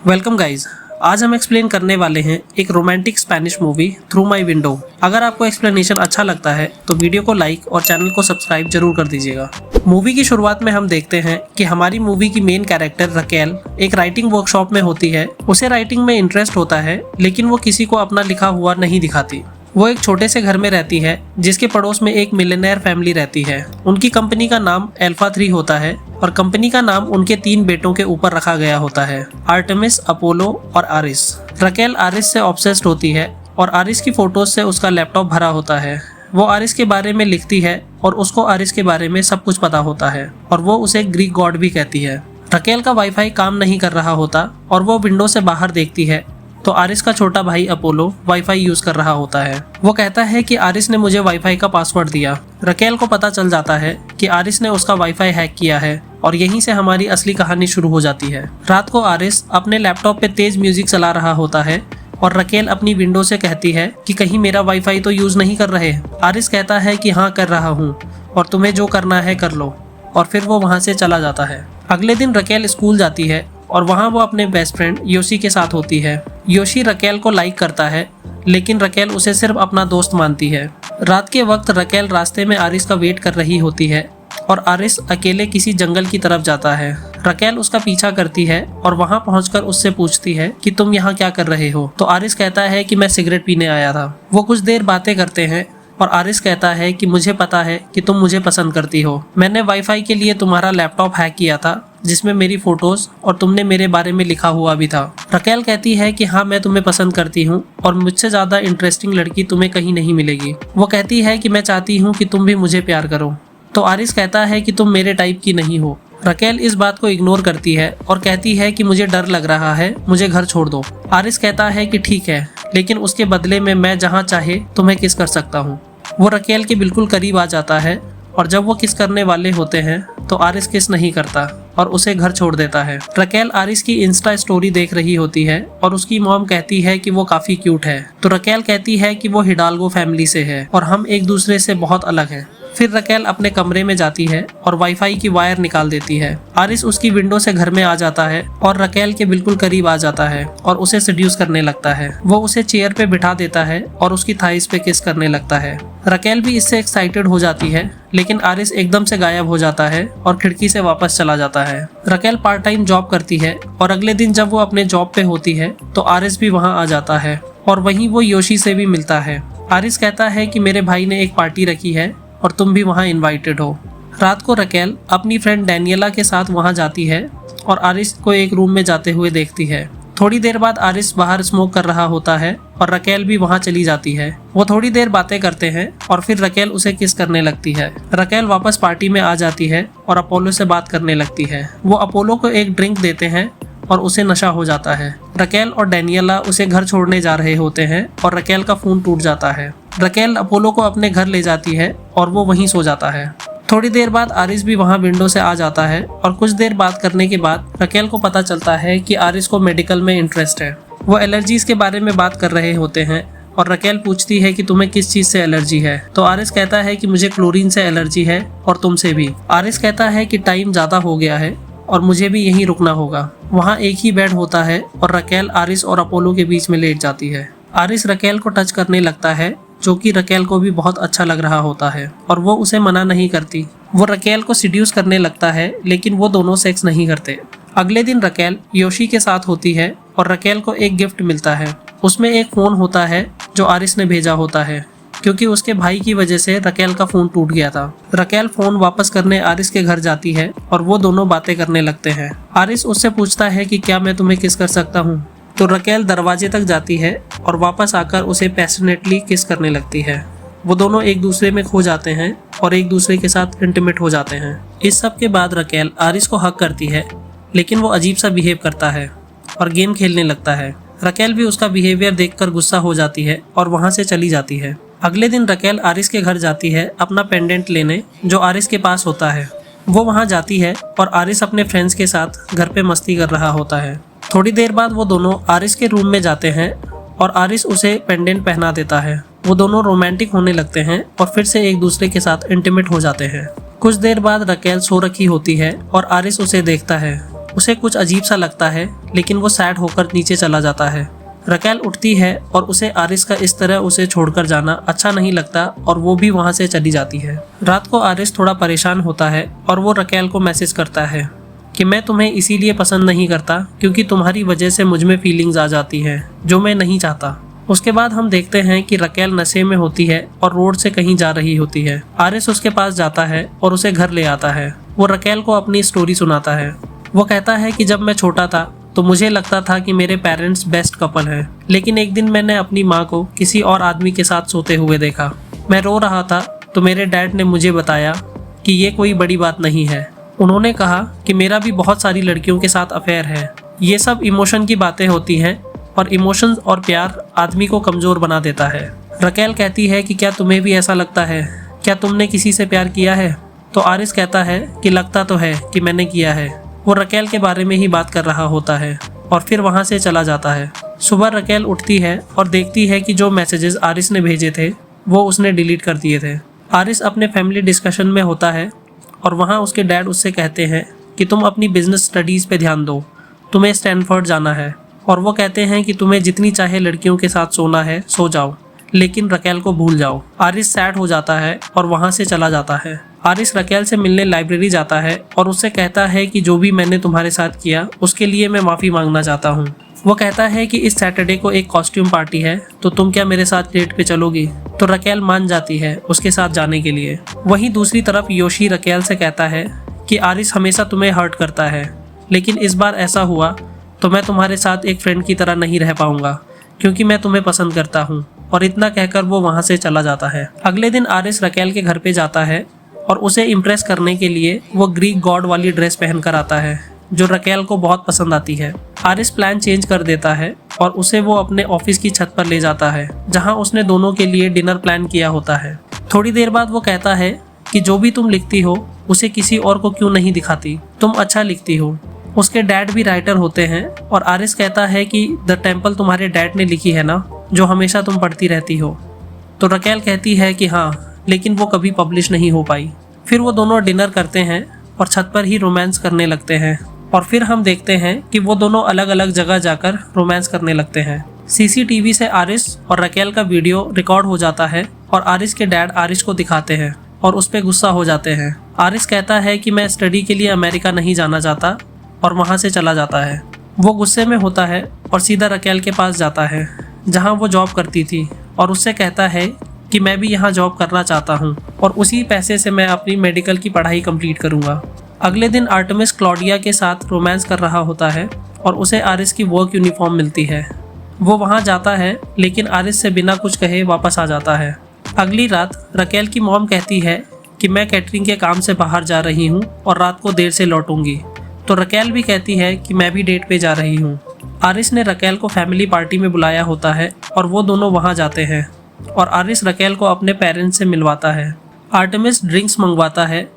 Welcome guys. आज हम explain करने वाले हैं एक romantic Spanish movie through my window. अगर आपको एक्सप्लेनेशन अच्छा लगता है तो वीडियो को लाइक और चैनल को सब्सक्राइब जरूर कर दीजिएगा। मूवी की शुरुआत में हम देखते हैं कि हमारी मूवी की मेन कैरेक्टर रकेल एक राइटिंग वर्कशॉप में होती है। उसे राइटिंग में इंटरेस्ट होता है, लेकिन वो किसी को अपना लिखा हुआ नहीं दिखाती। वो एक छोटे से घर में रहती है जिसके पड़ोस में एक मिलियनेयर फैमिली रहती है। उनकी कंपनी का नाम अल्फा 3 होता है और कंपनी का नाम उनके 3 बेटों के ऊपर रखा गया होता है, आर्टेमिस, अपोलो और आरिस। रकेल आरिस से ऑब्सेस्ड होती है और आरिस की फोटोज से उसका लैपटॉप भरा होता है। वो आरिस के बारे में लिखती है और उसको आरिस के बारे में सब कुछ पता होता है और वो उसे ग्रीक गॉड भी कहती है। रकेल का वाईफाई काम नहीं कर रहा होता और वो विंडो से बाहर देखती है तो आरिस का छोटा भाई अपोलो वाईफाई यूज कर रहा होता है। वो कहता है कि आरिस ने मुझे वाईफाई का पासवर्ड दिया। रकेल को पता चल जाता है कि आरिस ने उसका वाईफाई हैक किया है और यहीं से हमारी असली कहानी शुरू हो जाती है। रात को आरिस अपने लैपटॉप पे तेज म्यूजिक चला रहा होता है और रकेल अपनी विंडो से कहती है कि कहीं मेरा वाईफाई तो यूज नहीं कर रहे। आरिस कहता है कि हाँ कर रहा हूँ और तुम्हें जो करना है कर लो, और फिर वो वहाँ से चला जाता है। अगले दिन रकेल स्कूल जाती है और वहाँ वो अपने बेस्ट फ्रेंड योशी के साथ होती है। योशी रकेल को लाइक करता है, लेकिन रकेल उसे सिर्फ अपना दोस्त मानती है। रात के वक्त रकेल रास्ते में आरिस का वेट कर रही होती है और आरिस अकेले किसी जंगल की तरफ जाता है। रकेल उसका पीछा करती है और वहां पहुंचकर उससे पूछती है कि तुम यहाँ क्या कर रहे हो। तो आरिस कहता है कि मैं सिगरेट पीने आया था। वो कुछ देर बातें करते हैं और आरिस कहता है कि मुझे पता है कि तुम मुझे पसंद करती हो। मैंने वाईफाई के लिए तुम्हारा लैपटॉप हैक किया था जिसमें मेरी फोटोज और तुमने मेरे बारे में लिखा हुआ भी था। रकेल कहती है कि हाँ मैं तुम्हें पसंद करती हूँ और मुझसे ज्यादा इंटरेस्टिंग लड़की तुम्हें कहीं नहीं मिलेगी। वो कहती है कि मैं चाहती हूँ कि तुम भी मुझे प्यार करो। तो आरिस कहता है कि तुम मेरे टाइप की नहीं हो। रकेल इस बात को इग्नोर करती है और कहती है कि मुझे डर लग रहा है, मुझे घर छोड़ दो। आरिस कहता है कि ठीक है, लेकिन उसके बदले में मैं जहाँ चाहे तुम्हें किस कर सकता हूँ। वो रकेल के बिल्कुल करीब आ जाता है और जब वो किस करने वाले होते हैं तो आरिस किस नहीं करता और उसे घर छोड़ देता है। रकेल आरिस की इंस्टा स्टोरी देख रही होती है और उसकी मॉम कहती है कि वो काफी क्यूट है। तो रकेल कहती है कि वो हिडाल्गो फैमिली से है और हम एक दूसरे से बहुत अलग हैं। फिर रकेल अपने कमरे में जाती है और वाईफाई की वायर निकाल देती है। आरिस उसकी विंडो से घर में आ जाता है और रकेल के बिल्कुल करीब आ जाता है और उसे सेड्यूस करने लगता है। वो उसे चेयर पे बिठा देता है और उसकी थाइस पे किस करने लगता है। रकेल भी इससे एक्साइटेड हो जाती है, लेकिन आरिस एकदम से गायब हो जाता है और खिड़की से वापस चला जाता है। रकेल पार्ट टाइम जॉब करती है और अगले दिन जब वो अपने जॉब पे होती है तो आरिस भी वहाँ आ जाता है और वहीं वो योशी से भी मिलता है। आरिस कहता है कि मेरे भाई ने एक पार्टी रखी है और तुम भी वहाँ इनवाइटेड हो। रात को रकेल अपनी फ्रेंड डैनियला के साथ वहाँ जाती है और आरिस को एक रूम में जाते हुए देखती है। थोड़ी देर बाद आरिस बाहर स्मोक कर रहा होता है और रकेल भी वहाँ चली जाती है। वो थोड़ी देर बातें करते हैं और फिर रकेल उसे किस करने लगती है। रकेल वापस पार्टी में आ जाती है और अपोलो से बात करने लगती है। वो अपोलो को एक ड्रिंक देते हैं और उसे नशा हो जाता है। रकेल और डैनियला उसे घर छोड़ने जा रहे होते हैं और रकेल का फोन टूट जाता है। रकेल अपोलो को अपने घर ले जाती है और वो वहीं सो जाता है। थोड़ी देर बाद आरिस भी वहाँ विंडो से आ जाता है और कुछ देर बात करने के बाद रकेल को पता चलता है कि आरिस को मेडिकल में इंटरेस्ट है। वो एलर्जीज के बारे में बात कर रहे होते हैं और रकेल पूछती है कि तुम्हें किस चीज से एलर्जी है। तो आरिस कहता है कि मुझे क्लोरीन से एलर्जी है और तुमसे भी। आरिस कहता है कि टाइम ज्यादा हो गया है और मुझे भी यहीं रुकना होगा। वहाँ एक ही बेड होता है और रकेल आरिस और अपोलो के बीच में लेट जाती है। आरिस रकेल को टच करने लगता है, जो कि रकेल को भी बहुत अच्छा लग रहा होता है और वो उसे मना नहीं करती। वो रकेल को सिड्यूस करने लगता है, लेकिन वो दोनों सेक्स नहीं करते। अगले दिन रकेल योशी के साथ होती है और रकेल को एक गिफ्ट मिलता है। उसमें एक फोन होता है जो आरिस ने भेजा होता है, क्योंकि उसके भाई की वजह से रकेल का फोन टूट गया था। रकेल फोन वापस करने आरिस के घर जाती है और वो दोनों बातें करने लगते हैं। आरिस उससे पूछता है कि क्या मैं तुम्हें किस कर सकता हूँ। तो रकेल दरवाजे तक जाती है और वापस आकर उसे पैशनेटली किस करने लगती है। वो दोनों एक दूसरे में खो जाते हैं और एक दूसरे के साथ इंटीमेट हो जाते हैं। इस सब के बाद रकेल आरिस को हक करती है, लेकिन वो अजीब सा बिहेव करता है और गेम खेलने लगता है। रकेल भी उसका बिहेवियर देखकर गुस्सा हो जाती है और वहाँ से चली जाती है। अगले दिन रकेल आरिस के घर जाती है अपना पेंडेंट लेने, जो आरिस के पास होता है। वो वहाँ जाती है और आरिस अपने फ्रेंड्स के साथ घर पे मस्ती कर रहा होता है। थोड़ी देर बाद वो दोनों आरिस के रूम में जाते हैं और आरिस उसे पेंडेंट पहना देता है। वो दोनों रोमांटिक होने लगते हैं और फिर से एक दूसरे के साथ इंटीमेट हो जाते हैं। कुछ देर बाद रकेल सो रखी होती है और आरिस उसे देखता है उसे कुछ अजीब सा लगता है, लेकिन वो सैड होकर नीचे चला जाता है। रकेल उठती है और उसे आरिस का इस तरह उसे छोड़कर जाना अच्छा नहीं लगता और वो भी वहाँ से चली जाती है। रात को आरिस थोड़ा परेशान होता है और वो रकेल को मैसेज करता है कि मैं तुम्हें इसीलिए पसंद नहीं करता क्योंकि तुम्हारी वजह से मुझ में फीलिंग्स आ जाती हैं जो मैं नहीं चाहता। उसके बाद हम देखते हैं कि रकेल नशे में होती है और रोड से कहीं जा रही होती है। आरिस उसके पास जाता है और उसे घर ले आता है। वो रकेल को अपनी स्टोरी सुनाता है। वो कहता है कि जब मैं छोटा था तो मुझे लगता था कि मेरे पेरेंट्स बेस्ट कपल हैं, लेकिन एक दिन मैंने अपनी माँ को किसी और आदमी के साथ सोते हुए देखा। मैं रो रहा था तो मेरे डैड ने मुझे बताया कि ये कोई बड़ी बात नहीं है। उन्होंने कहा कि मेरा भी बहुत सारी लड़कियों के साथ अफेयर है। ये सब इमोशन की बातें होती हैं और इमोशंस और प्यार आदमी को कमज़ोर बना देता है। रकेल कहती है कि क्या तुम्हें भी ऐसा लगता है? क्या तुमने किसी से प्यार किया है? तो आरिस कहता है कि लगता तो है कि मैंने किया है। वो रकेल के बारे में ही बात कर रहा होता है और फिर वहाँ से चला जाता है। सुबह रकेल उठती है और देखती है कि जो मैसेजेस आरिस ने भेजे थे वो उसने डिलीट कर दिए थे। आरिस अपने फैमिली डिस्कशन में होता है और वहाँ उसके डैड उससे कहते हैं कि तुम अपनी बिजनेस स्टडीज़ पे ध्यान दो, तुम्हें स्टैनफोर्ड जाना है। और वो कहते हैं कि तुम्हें जितनी चाहे लड़कियों के साथ सोना है सो जाओ, लेकिन रकेल को भूल जाओ। आरिस सैड हो जाता है और वहाँ से चला जाता है। आरिस रकेल से मिलने लाइब्रेरी जाता है और उससे कहता है कि जो भी मैंने तुम्हारे साथ किया उसके लिए मैं माफ़ी मांगना चाहता हूँ। वो कहता है कि इस सैटरडे को एक कॉस्ट्यूम पार्टी है तो तुम क्या मेरे साथ डेट पे चलोगी? तो रकेल मान जाती है उसके साथ जाने के लिए। वहीं दूसरी तरफ योशी रकेल से कहता है कि आरिस हमेशा तुम्हें हर्ट करता है, लेकिन इस बार ऐसा हुआ तो मैं तुम्हारे साथ एक फ्रेंड की तरह नहीं रह पाऊंगा क्योंकि मैं तुम्हें पसंद करता हूँ। और इतना कहकर वो वहाँ से चला जाता है। अगले दिन आरिस रकेल के घर पे जाता है और उसे इम्प्रेस करने के लिए वो ग्रीक गॉड वाली ड्रेस पहनकर आता है जो रकेल को बहुत पसंद आती है। आरिस प्लान चेंज कर देता है और उसे वो अपने ऑफिस की छत पर ले जाता है जहाँ उसने दोनों के लिए डिनर प्लान किया होता है। थोड़ी देर बाद वो कहता है कि जो भी तुम लिखती हो उसे किसी और को क्यों नहीं दिखाती, तुम अच्छा लिखती हो। उसके डैड भी राइटर होते हैं और आरिस कहता है कि द टेम्पल तुम्हारे डैड ने लिखी है ना, जो हमेशा तुम पढ़ती रहती हो। तो रकेल कहती है कि हाँ, लेकिन वो कभी पब्लिश नहीं हो पाई। फिर वो दोनों डिनर करते हैं और छत पर ही रोमांस करने लगते हैं और फिर हम देखते हैं कि वो दोनों अलग अलग जगह जाकर रोमांस करने लगते हैं। सीसीटीवी से आरिस और रकेल का वीडियो रिकॉर्ड हो जाता है और आरिस के डैड आरिस को दिखाते हैं और उस पर गुस्सा हो जाते हैं। आरिस कहता है कि मैं स्टडी के लिए अमेरिका नहीं जाना चाहता और वहाँ से चला जाता है। वो गुस्से में होता है और सीधा रकेल के पास जाता है जहाँ वो जॉब करती थी और उससे कहता है कि मैं भी यहाँ जॉब करना चाहता हूँ और उसी पैसे से मैं अपनी मेडिकल की पढ़ाई कंप्लीट करूँगा। अगले दिन आर्टेमिस क्लॉडिया के साथ रोमांस कर रहा होता है और उसे आरिस की वर्क यूनिफॉर्म मिलती है। वो वहाँ जाता है लेकिन आरिस से बिना कुछ कहे वापस आ जाता है। अगली रात रकेल की मॉम कहती है कि मैं कैटरिंग के काम से बाहर जा रही हूँ और रात को देर से लौटूंगी। तो रकेल भी कहती है कि मैं भी डेट पे जा रही हूँ। आरिस ने रकेल को फैमिली पार्टी में बुलाया होता है और वो दोनों वहाँ जाते हैं और आरिस रकेल को अपने पेरेंट्स से मिलवाता है। आर्टेमिस ड्रिंक्स मंगवाता है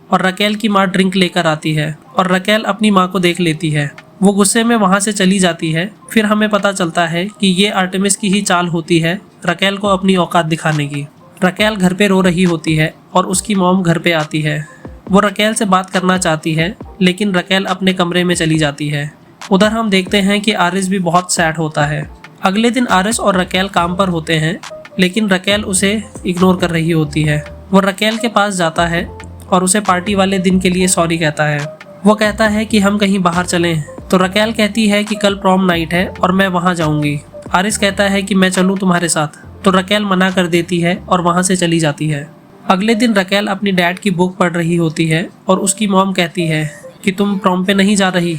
और रकेल की माँ ड्रिंक लेकर आती है और रकेल अपनी माँ को देख लेती है। वो गुस्से में वहाँ से चली जाती है। फिर हमें पता चलता है कि ये आर्टेमिस की ही चाल होती है रकेल को अपनी औकात दिखाने की। रकेल घर पे रो रही होती है और उसकी मॉम घर पे आती है। वो रकेल से बात करना चाहती है लेकिन रकेल अपने कमरे में चली जाती है। उधर हम देखते हैं कि आरिस भी बहुत सैड होता है। अगले दिन आरिस और रकेल काम पर होते हैं लेकिन रकेल उसे इग्नोर कर रही होती है। वो रकेल के पास जाता है और उसे पार्टी वाले दिन के लिए सॉरी कहता है। वो कहता है कि हम कहीं बाहर चलें। तो रकेल कहती है कि कल प्रॉम नाइट है और मैं वहाँ जाऊँगी। आरिस कहता है कि मैं चलूँ तुम्हारे साथ। तो रकेल मना कर देती है और वहाँ से चली जाती है। अगले दिन रकेल अपनी डैड की बुक पढ़ रही होती है और उसकी मॉम कहती है कि तुम प्रॉम पे नहीं जा रही।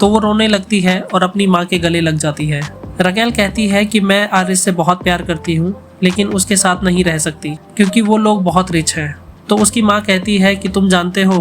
तो वो रोने लगती है और अपनी माँ के गले लग जाती है। रकेल कहती है कि मैं आरिस से बहुत प्यार करती हूँ लेकिन उसके साथ नहीं रह सकती क्योंकि वो लोग बहुत रिच हैं। तो उसकी माँ कहती है कि तुम जानते हो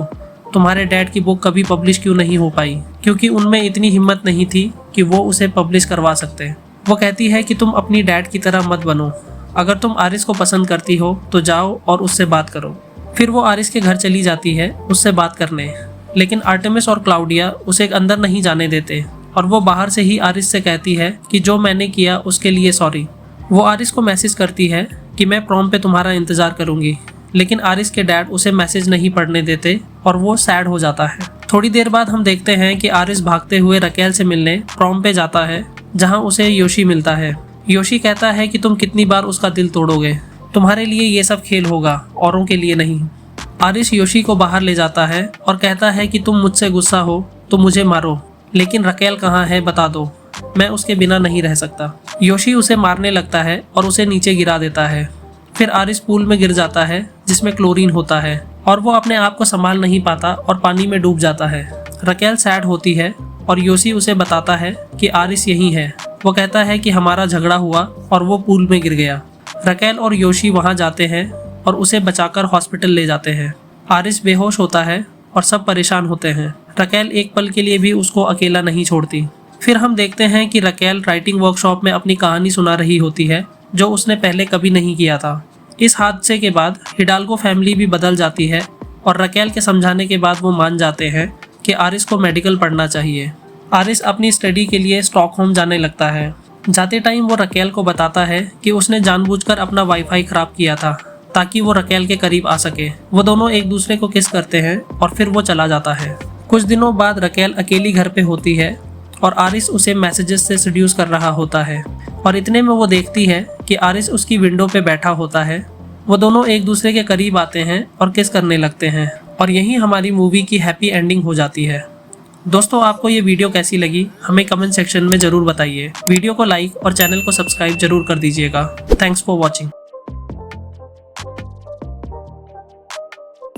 तुम्हारे डैड की बुक कभी पब्लिश क्यों नहीं हो पाई, क्योंकि उनमें इतनी हिम्मत नहीं थी कि वो उसे पब्लिश करवा सकते। वो कहती है कि तुम अपनी डैड की तरह मत बनो। अगर तुम आरिस को पसंद करती हो तो जाओ और उससे बात करो। फिर वो आरिस के घर चली जाती है उससे बात करने, लेकिन आर्टेमिस और क्लाउडिया उसे अंदर नहीं जाने देते और वो बाहर से ही आरिस से कहती है कि जो मैंने किया उसके लिए सॉरी। वो आरिस को मैसेज करती है कि मैं प्रॉम पे तुम्हारा इंतज़ार करूँगी, लेकिन आरिस के डैड उसे मैसेज नहीं पढ़ने देते और वो सैड हो जाता है। थोड़ी देर बाद हम देखते हैं कि आरिस भागते हुए रकेल से मिलने प्रॉम पे जाता है, जहां उसे योशी मिलता है। योशी कहता है कि तुम कितनी बार उसका दिल तोड़ोगे, तुम्हारे लिए ये सब खेल होगा, औरों के लिए नहीं। आरिस योशी को बाहर ले जाता है और कहता है कि तुम मुझसे गुस्सा हो तो मुझे मारो, लेकिन रकेल कहाँ है बता दो, मैं उसके बिना नहीं रह सकता। योशी उसे मारने लगता है और उसे नीचे गिरा देता है। फिर आरिस पूल में गिर जाता है जिसमें क्लोरीन होता है और वो अपने आप को संभाल नहीं पाता और पानी में डूब जाता है। रकेल सैड होती है और योशी उसे बताता है कि आरिस यही है। वो कहता है कि हमारा झगड़ा हुआ और वो पूल में गिर गया। रकेल और योशी वहां जाते हैं और उसे बचाकर हॉस्पिटल ले जाते हैं। आरिस बेहोश होता है और सब परेशान होते हैं। रकेल एक पल के लिए भी उसको अकेला नहीं छोड़ती। फिर हम देखते हैं कि रकेल राइटिंग वर्कशॉप में अपनी कहानी सुना रही होती है जो उसने पहले कभी नहीं किया था। इस हादसे के बाद हिडाल्गो फैमिली भी बदल जाती है और रकेल के समझाने के बाद वो मान जाते हैं कि आरिस को मेडिकल पढ़ना चाहिए। आरिस अपनी स्टडी के लिए स्टॉकहोम जाने लगता है। जाते टाइम वो रकेल को बताता है कि उसने जानबूझकर अपना वाईफाई खराब किया था ताकि वो रकेल के करीब आ सके। वो दोनों एक दूसरे को किस करते हैं और फिर वो चला जाता है। कुछ दिनों बाद रकेल अकेली घर पे होती है और आरिस उसे मैसेजेस से सीड्यूस कर रहा होता है और इतने में वो देखती है कि आरिस उसकी विंडो पे बैठा होता है। वो दोनों एक दूसरे के करीब आते हैं और किस करने लगते हैं और यही हमारी मूवी की हैप्पी एंडिंग हो जाती है। दोस्तों, आपको ये वीडियो कैसी लगी हमें कमेंट सेक्शन में ज़रूर बताइए। वीडियो को लाइक और चैनल को सब्सक्राइब जरूर कर दीजिएगा। Thanks for watching.